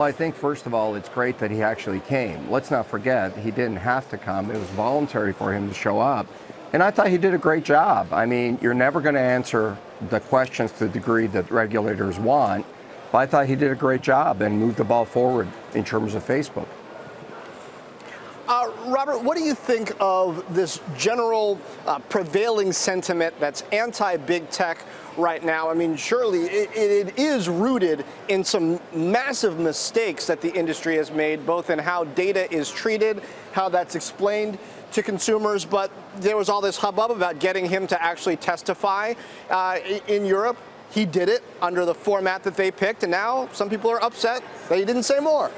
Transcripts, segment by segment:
Well, I think, first of all, it's great that he actually came. Let's not forget, he didn't have to come. It was voluntary for him to show up. And I thought he did a great job. I mean, you're never going to answer the questions to the degree that regulators want, but I thought he did a great job and moved the ball forward in terms of Facebook. Robert, what do you think of this general prevailing sentiment that's anti-big tech right now? I mean, surely it is rooted in some massive mistakes that the industry has made, both in how data is treated, how that's explained to consumers. But there was all this hubbub about getting him to actually testify in Europe. He did it under the format that they picked, and now some people are upset that he didn't say more.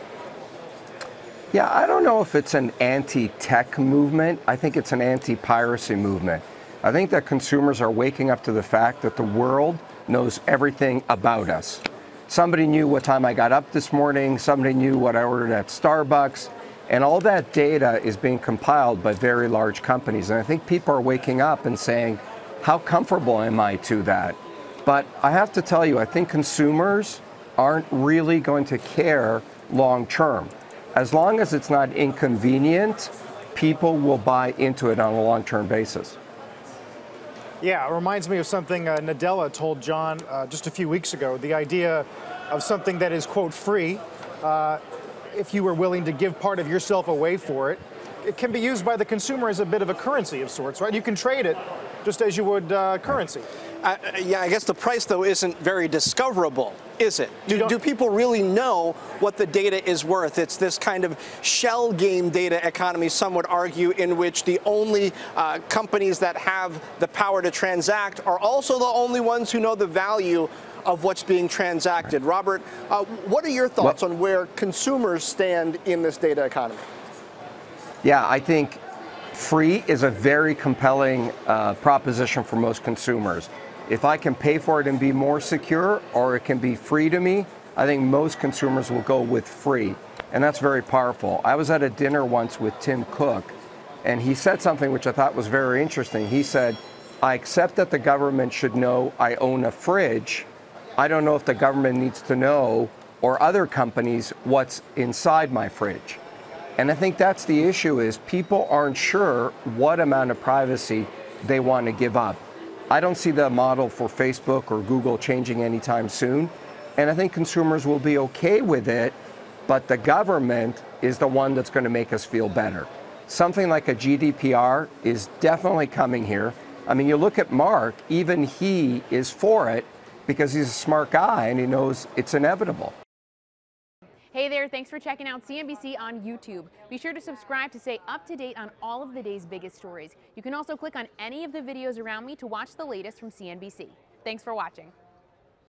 Yeah, I don't know if it's an anti-tech movement. I think it's an anti-piracy movement. I think that consumers are waking up to the fact that the world knows everything about us. Somebody knew what time I got up this morning, somebody knew what I ordered at Starbucks, and all that data is being compiled by very large companies. And I think people are waking up and saying, how comfortable am I to that? But I have to tell you, I think consumers aren't really going to care long term. As long as it's not inconvenient, people will buy into it on a long-term basis. Yeah, it reminds me of something Nadella told John just a few weeks ago. The idea of something that is, quote, free, if you were willing to give part of yourself away for it, it can be used by the consumer as a bit of a currency of sorts, right? You can trade it just as you would currency. Yeah, I guess the price, though, isn't very discoverable, is it? Do people really know what the data is worth? It's this kind of shell game data economy, some would argue, in which the only companies that have the power to transact are also the only ones who know the value of what's being transacted. Robert, what are your thoughts on where consumers stand in this data economy? Yeah, I think free is a very compelling proposition for most consumers. If I can pay for it and be more secure, or it can be free to me, I think most consumers will go with free. And that's very powerful. I was at a dinner once with Tim Cook, and he said something which I thought was very interesting. He said, I accept that the government should know I own a fridge. I don't know if the government needs to know, or other companies, what's inside my fridge. And I think that's the issue, is people aren't sure what amount of privacy they want to give up. I don't see the model for Facebook or Google changing anytime soon. And I think consumers will be okay with it, but the government is the one that's going to make us feel better. Something like a GDPR is definitely coming here. I mean, you look at Mark, even he is for it because he's a smart guy and he knows it's inevitable. Hey there, thanks for checking out CNBC on YouTube. Be sure to subscribe to stay up to date on all of the day's biggest stories. You can also click on any of the videos around me to watch the latest from CNBC. Thanks for watching.